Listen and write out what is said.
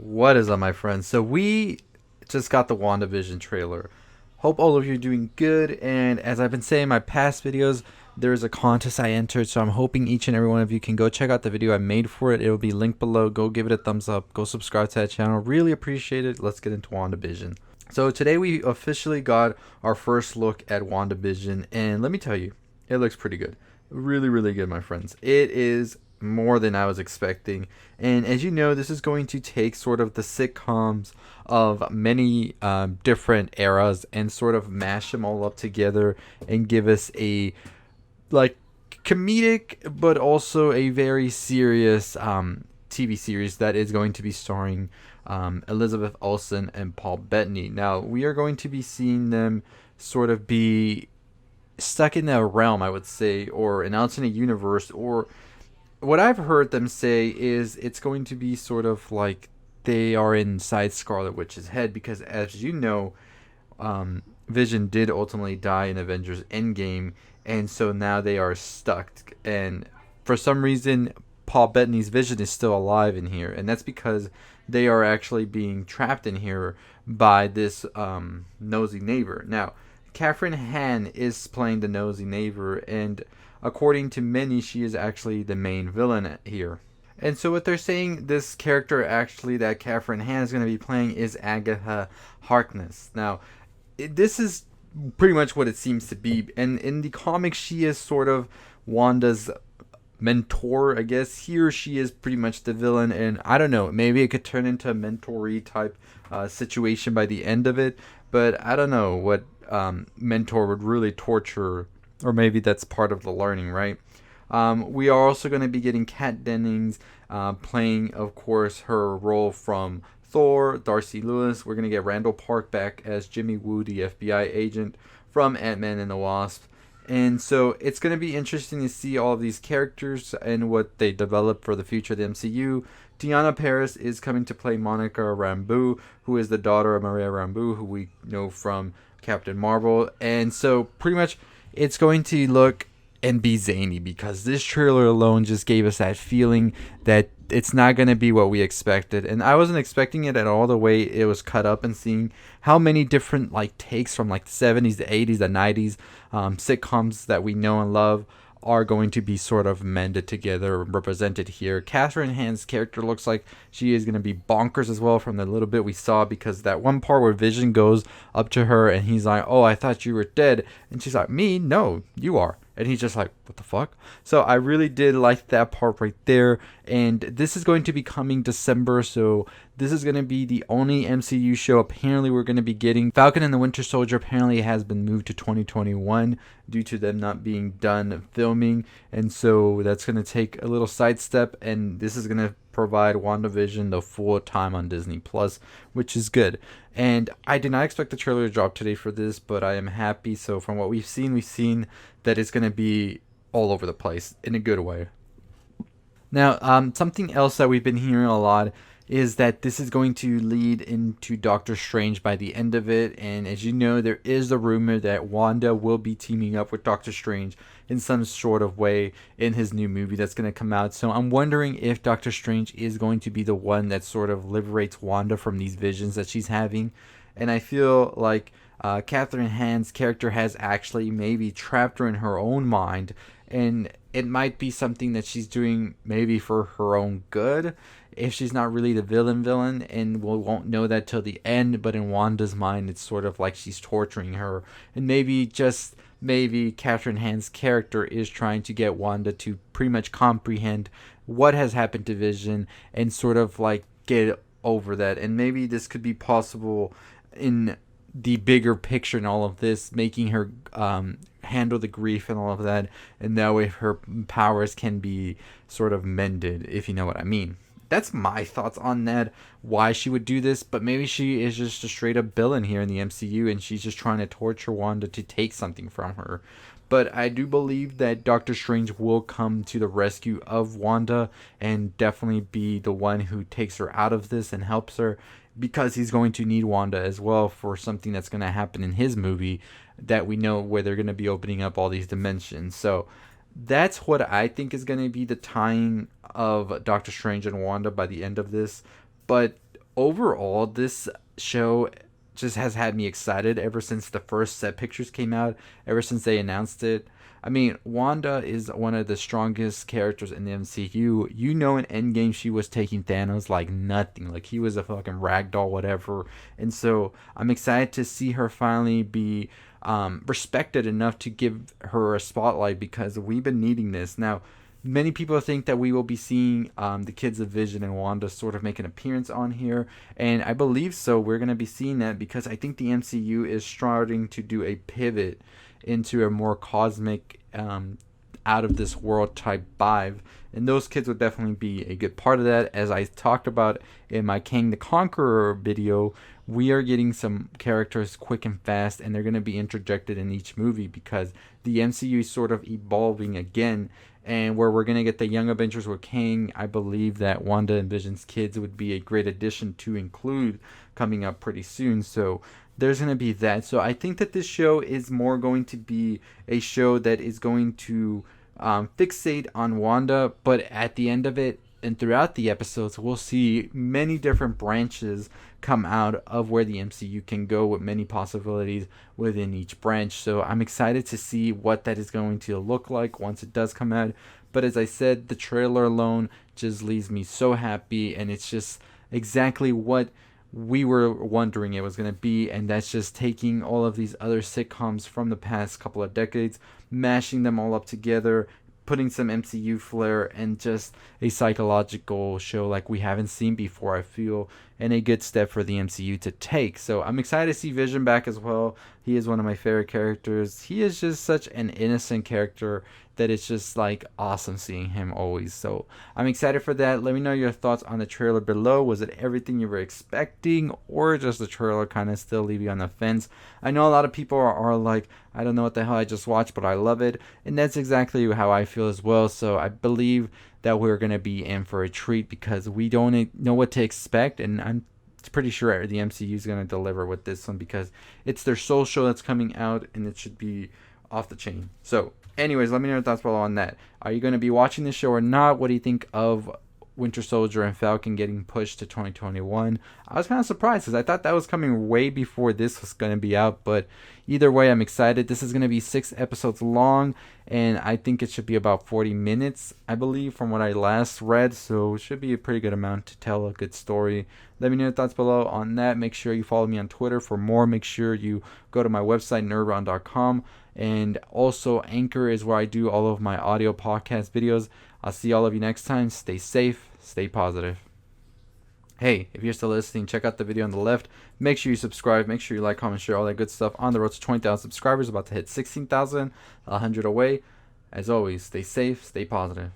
What is up, my friends? So we just got the WandaVision trailer. Hope all of you are doing good. And as I've been saying in my past videos, there's a contest I entered. So I'm hoping each and every one of you can go check out the video I made for it. It will be linked below. Go give it a thumbs up. Go subscribe to that channel. Really appreciate it. Let's get into WandaVision. So today we officially got our first look at WandaVision. And let me tell you, it looks pretty good. Really, really good, my friends. It is more than I was expecting. And as you know, this is going to take sort of the sitcoms of many different eras and sort of mash them all up together and give us a like comedic but also a very serious TV series that is going to be starring Elizabeth Olsen and Paul Bettany. Now, we are going to be seeing them sort of be stuck in a realm, I would say, or an alternate universe, or what I've heard them say is it's going to be sort of like they are inside Scarlet Witch's head because, as you know, Vision did ultimately die in Avengers Endgame, and so now they are stuck. And for some reason, Paul Bettany's Vision is still alive in here, and that's because they are actually being trapped in here by this nosy neighbor. Now, Catherine Hahn is playing the nosy neighbor, and according to many, she is actually the main villain here. And so what they're saying, this character actually that Catherine Hahn is going to be playing is Agatha Harkness. Now, this is pretty much what it seems to be. And in the comics, she is sort of Wanda's mentor, I guess. Here she is pretty much the villain, and I don't know, maybe it could turn into a mentor type situation by the end of it, but I don't know what mentor would really torture, or maybe that's part of the learning, right? We are also going to be getting Kat Dennings playing, of course, her role from Thor, Darcy Lewis. We're going to get Randall Park back as Jimmy Woo, the FBI agent from Ant-Man and the Wasp. And so it's going to be interesting to see all of these characters and what they develop for the future of the MCU. Tiana Paris is coming to play Monica Rambeau, who is the daughter of Maria Rambeau, who we know from Captain Marvel. And so pretty much it's going to look and be zany because this trailer alone just gave us that feeling that it's not going to be what we expected. And I wasn't expecting it at all the way it was cut up, and seeing how many different like takes from like the 70s, the 80s, the 90s sitcoms that we know and love are going to be sort of mended together and represented here. Catherine Hahn's character looks like she is going to be bonkers as well from the little bit we saw, because that one part where Vision goes up to her and he's like, "Oh, I thought you were dead," and she's like, "Me? No, you are." And he's just like, "What the fuck?" So I really did like that part right there. And this is going to be coming December, so this is going to be the only MCU show apparently we're going to be getting. Falcon and the Winter Soldier apparently has been moved to 2021 due to them not being done filming. And so that's going to take a little sidestep, and this is going to provide WandaVision the full time on Disney Plus, which is good. And I did not expect the trailer to drop today for this, but I am happy. So from what we've seen that it's going to be all over the place in a good way. Now, something else that we've been hearing a lot is that this is going to lead into Doctor Strange by the end of it. And as you know, there is a rumor that Wanda will be teaming up with Doctor Strange in some sort of way in his new movie that's going to come out. So I'm wondering if Doctor Strange is going to be the one that sort of liberates Wanda from these visions that she's having. And I feel like Catherine Hahn's character has actually maybe trapped her in her own mind, and it might be something that she's doing maybe for her own good if she's not really the villain, and we won't know that till the end. But in Wanda's mind, it's sort of like she's torturing her, and maybe Catherine Hahn's character is trying to get Wanda to pretty much comprehend what has happened to Vision and sort of like get over that. And maybe this could be possible in the bigger picture in all of this, making her handle the grief and all of that, and that way her powers can be sort of mended, if you know what I mean. That's my thoughts on that, why she would do this. But maybe she is just a straight up villain here in the MCU, and she's just trying to torture Wanda to take something from her. But I do believe that Doctor Strange will come to the rescue of Wanda and definitely be the one who takes her out of this and helps her, because he's going to need Wanda as well for something that's going to happen in his movie that we know, where they're going to be opening up all these dimensions. So that's what I think is going to be the tying of Doctor Strange and Wanda by the end of this. But overall, this show just has had me excited ever since the first set pictures came out, ever since they announced it. I mean, Wanda is one of the strongest characters in the MCU. You know, in Endgame, she was taking Thanos like nothing. Like, he was a fucking ragdoll, whatever. And so, I'm excited to see her finally be respected enough to give her a spotlight because we've been needing this. Now, many people think that we will be seeing the kids of Vision and Wanda sort of make an appearance on here, and I believe so. We're going to be seeing that because I think the MCU is starting to do a pivot into a more cosmic, out of this world type vibe, and those kids would definitely be a good part of that. As I talked about in my Kang the Conqueror video, we are getting some characters quick and fast, and they're going to be interjected in each movie because the MCU is sort of evolving again. And where we're going to get the Young Avengers with Kang, I believe that Wanda and Vision's kids would be a great addition to include coming up pretty soon. So there's going to be that. So I think that this show is more going to be a show that is going to fixate on Wanda, but at the end of it and throughout the episodes, we'll see many different branches come out of where the MCU can go with many possibilities within each branch. So I'm excited to see what that is going to look like once it does come out. But as I said, the trailer alone just leaves me so happy, and it's just exactly what we were wondering it was going to be, and that's just taking all of these other sitcoms from the past couple of decades, mashing them all up together, putting some MCU flair, and just a psychological show like we haven't seen before, I feel, and a good step for the MCU to take. So I'm excited to see Vision back as well. He is one of my favorite characters. He is just such an innocent character that it's just like awesome seeing him always. So I'm excited for that. Let me know your thoughts on the trailer below. Was it everything you were expecting, or just the trailer kind of still leave you on the fence? I know a lot of people are like, I don't know what the hell I just watched, but I love it. And that's exactly how I feel as well. So I believe that we're going to be in for a treat because we don't know what to expect. And I'm pretty sure the MCU is going to deliver with this one because it's their sole show that's coming out, and it should be off the chain. So anyways, let me know your thoughts below on that. Are you going to be watching this show or not? What do you think of Winter Soldier and Falcon getting pushed to 2021? I was kind of surprised because I thought that was coming way before this was going to be out, but either way, I'm excited. This is going to be 6 episodes long, and I think it should be about 40 minutes, I believe, from what I last read, so it should be a pretty good amount to tell a good story. Let me know your thoughts below on that. Make sure you follow me on Twitter for more. Make sure you go to my website, nerdround.com, and also Anchor is where I do all of my audio podcast videos. I'll see all of you next time. Stay safe, stay positive. Hey, if you're still listening, check out the video on the left. Make sure you subscribe. Make sure you like, comment, share, all that good stuff. On the road to 20,000 subscribers, about to hit 16,000, 100 away. As always, stay safe, stay positive.